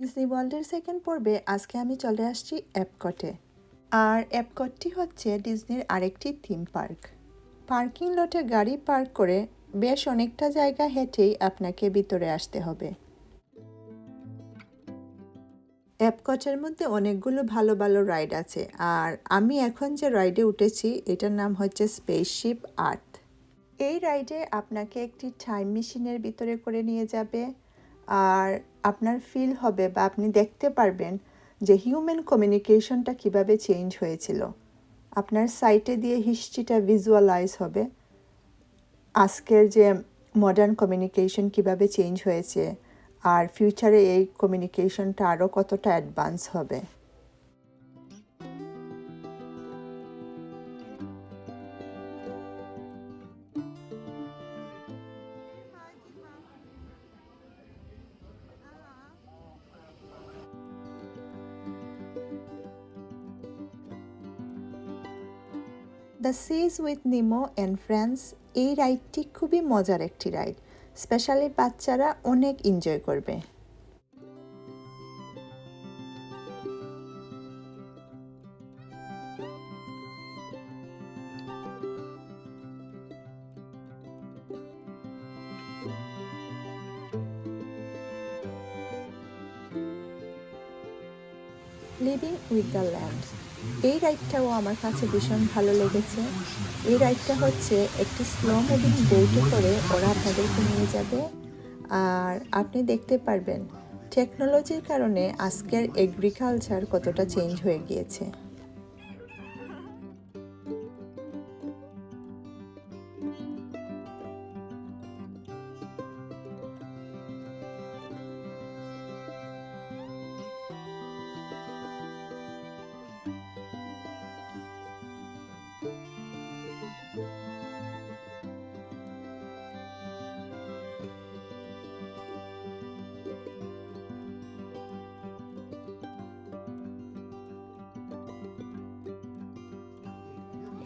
Disney ওয়ার্ল্ডের second পর্বে আজকে আমি চলে আসছি এপকটে। আর এপকটটি হচ্ছে ডিজনির আরেকটি থিম পার্ক। পার্কিং লটে গাড়ি পার্ক করে বেশ অনেকটা জায়গা হেঁটেই আপনাকে ভিতরে আসতে হবে। এপকটের মধ্যে অনেকগুলো ভালো ভালো রাইড আছে, আর আমি এখন যে রাইডে উঠেছি এটার নাম হচ্ছে স্পেসশিপ আর্থ। এই রাইডে আপনাকে একটি টাইম মেশিনের ভিতরে করে নিয়ে যাবে, আর আপনার ফিল হবে বা আপনি দেখতে পারবেন যে হিউম্যান কমিউনিকেশনটা কিভাবে চেঞ্জ হয়েছিল। আপনার সাইটে দিয়ে হিস্ট্রিটা ভিজুয়ালাইজ হবে, আজকের যে মডার্ন কমিউনিকেশন কিভাবে চেঞ্জ হয়েছে, আর ফিউচারে এই কমিউনিকেশনটা আরও কতটা অ্যাডভান্স হবে। The seas with Nemo and friends, এই রাইডটি খুবই মজার একটি রাইড, স্পেশালি বাচ্চারা অনেক এনজয় করবে। লিভিং উইথ দ্য ল্যান্ড, এই রাইডটাও আমার কাছে ভীষণ ভালো লেগেছে। এই রাইডটা হচ্ছে একটি স্লো মুভিং বোটে করে ওরা আপনাদেরকে নিয়ে যাবে, আর আপনি দেখতে পারবেন টেকনোলজির কারণে আজকের এগ্রিকালচার কতটা চেঞ্জ হয়ে গিয়েছে।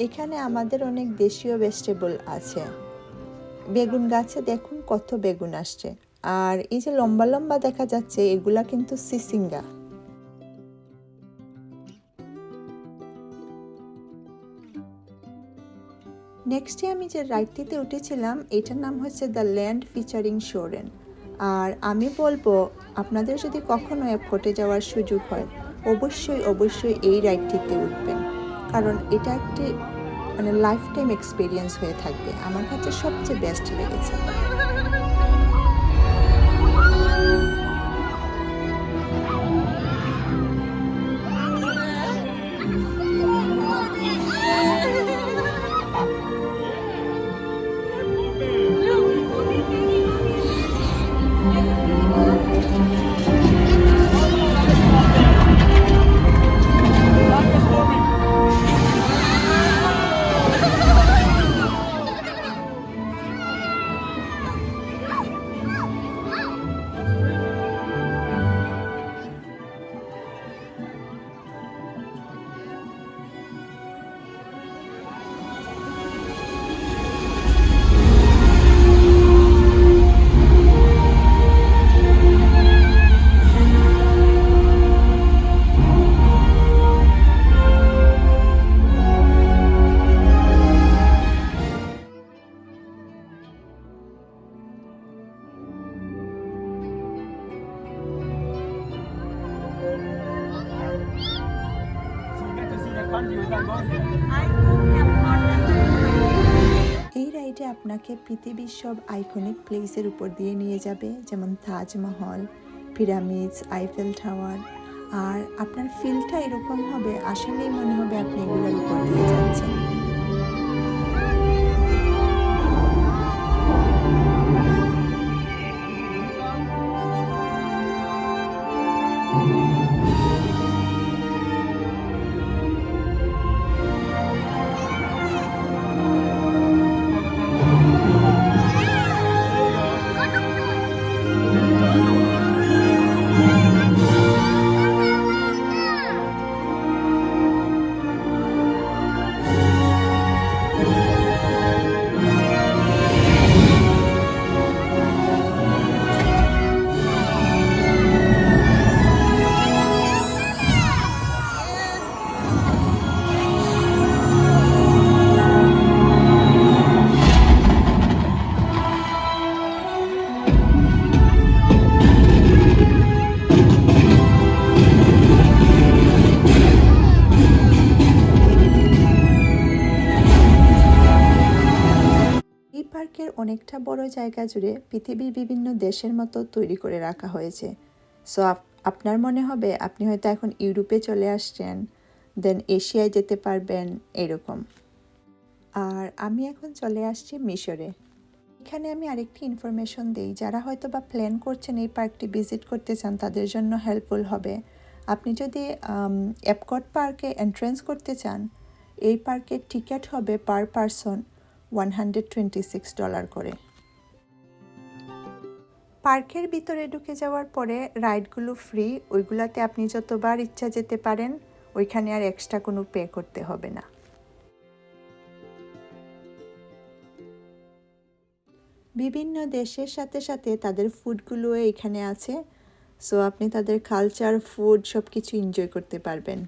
এখানে আমাদের অনেক দেশীয় ভেজিটেবল আছে। বেগুন গাছে দেখুন কত বেগুন আসছে, আর এই যে লম্বা লম্বা দেখা যাচ্ছে এগুলা কিন্তু সিসিঙ্গা। নেক্সটে আমি যে রাইডটিতে উঠেছিলাম এটার নাম হচ্ছে দ্য ল্যান্ড ফিচারিং শোরেন। আর আমি বলবো আপনাদের যদি কখনো এপকটে যাওয়ার সুযোগ হয় অবশ্যই এই রাইডটিতে উঠবেন, কারণ এটা একটি লাইফ টাইম এক্সপিরিয়েন্স হয়ে থাকবে। আমার কাছে সবচেয়ে বেস্ট লেগেছে। এই রাইডে আপনাকে পৃথিবীর সব আইকনিক প্লেসের উপর দিয়ে নিয়ে যাবে, যেমন তাজমহল, পিরামিডস, আইফেল টাওয়ার। আর আপনার ফিলটা এরকম হবে, আসলেই মনে হবে আপনি এগুলোর উপর দিয়ে যাচ্ছেন। অনেকটা বড় জায়গা জুড়ে পৃথিবীর বিভিন্ন দেশের মতো তৈরি করে রাখা হয়েছে। সো আপনার মনে হবে আপনি হয়তো এখন ইউরোপে চলে আসছেন, দেন এশিয়ায় যেতে পারবেন এরকম। আর আমি এখন চলে আসছি মিশরে। এখানে আমি আরেকটি ইনফরমেশন দিই, যারা হয়তো বা প্ল্যান করছেন এই পার্কটি ভিজিট করতে চান তাদের জন্য হেল্পফুল হবে। আপনি যদি এপকট পার্কে এন্ট্রেন্স করতে চান, এই পার্কের টিকিট হবে পার পারসন $126 করে। পার্কের ভিতরে ঢুকে যাওয়ার পরে রাইডগুলো ফ্রি, ওইগুলাতে আপনি যতবার ইচ্ছা যেতে পারেন, ওইখানে আর এক্সট্রা কোনো পে করতে হবে না। বিভিন্ন দেশের সাথে সাথে তাদের ফুডগুলোও এখানে আছে, সো আপনি তাদের কালচার, ফুড সব কিছু এনজয় করতে পারবেন।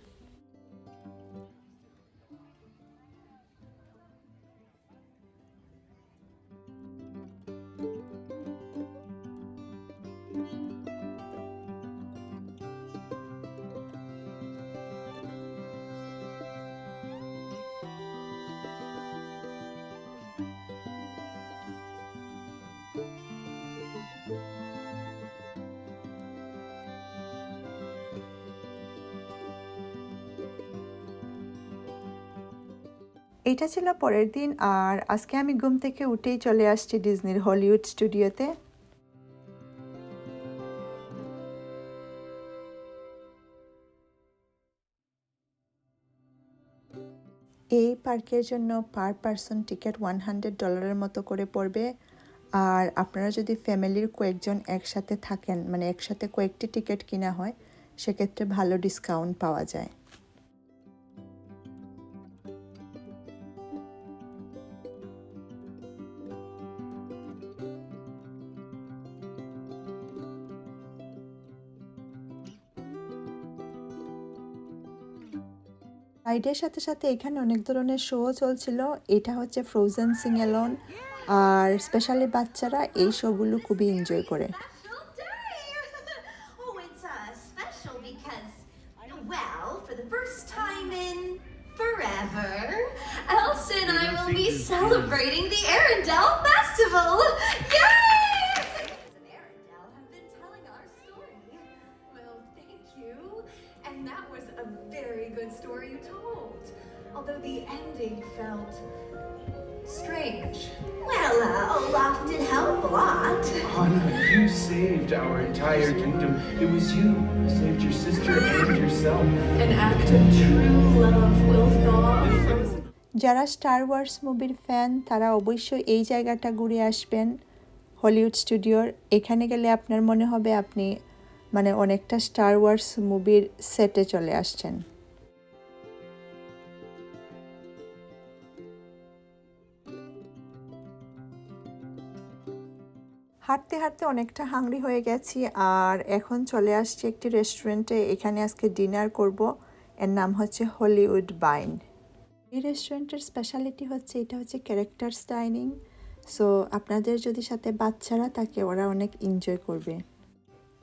এটা ছিল পরের দিন, আর আজকে আমি ঘুম থেকে উঠেই চলে আসছি ডিজনির হলিউড স্টুডিওতে। এই পার্কের জন্য পার পারসন টিকিট $100 মতো করে পড়বে। আর আপনারা যদি ফ্যামিলির কয়েকজন একসাথে থাকেন, মানে একসাথে কয়েকটি টিকিট কিনা হয়, সেক্ষেত্রে ভালো ডিসকাউন্ট পাওয়া যায়। রাইডের সাথে সাথে এখানে অনেক ধরনের শো চলছিল। এটা হচ্ছে ফ্রোজেন সিং অ্যালন, আর স্পেশালি বাচ্চারা এই শোগুলো খুবই এনজয় করে। Forever, Elsa and I will be celebrating the Arendelle Festival! Yay! And Arendelle have been telling our story. Well, thank you. And that was a very good story you told. Although the ending felt strange. Well, Olaf did help a lot. Anna, you saved our entire kingdom. It was you who saved your sister and yourself. An act of true love will thaw a frozen. যারা Star Wars মুভির fan তারা অবশ্যই এই জায়গাটা ঘুরে আসবেন, Hollywood স্টুডিওর। এখানে গেলে আপনার মনে হবে আপনি মানে অনেকটা স্টার ওয়ার্স মুভির সেটে চলে আসছেন। হাঁটতে হাঁটতে অনেকটা হাংরি হয়ে গেছি, আর এখন চলে আসছি একটি রেস্টুরেন্টে। এখানে আজকে ডিনার করব। এর নাম হচ্ছে হলিউড বাইন। এই রেস্টুরেন্টের স্পেশালিটি হচ্ছে এটা হচ্ছে ক্যারেক্টার্স ডাইনিং। সো আপনাদের যদি সাথে বাচ্চারা থাকে, ওরা অনেক এনজয় করবে।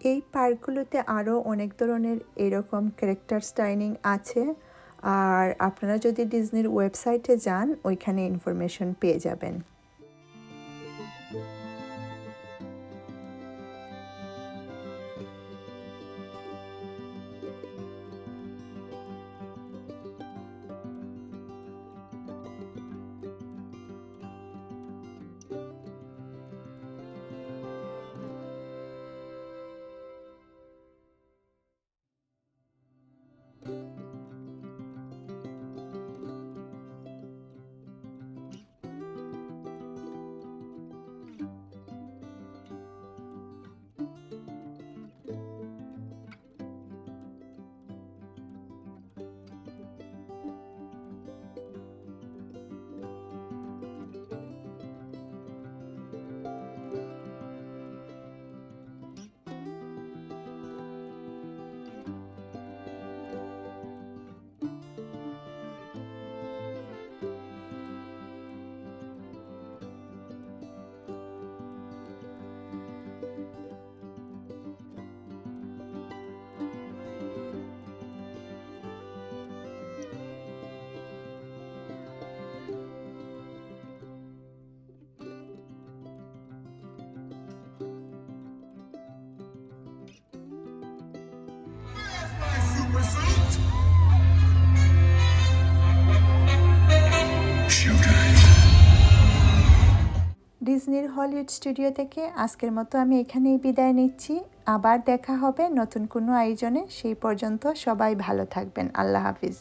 এই পার্কগুলোতে আরও অনেক ধরনের এরকম ক্যারেক্টার্স ডাইনিং আছে, আর আপনারা যদি ডিজনির ওয়েবসাইটে যান ওইখানে ইনফরমেশন পেয়ে যাবেন। ডিজনির হলিউড স্টুডিও থেকে আজকের মতো আমি এখানেই বিদায় নিচ্ছি। আবার দেখা হবে নতুন কোনো আয়োজনে। সেই পর্যন্ত সবাই ভালো থাকবেন। আল্লাহ হাফিজ।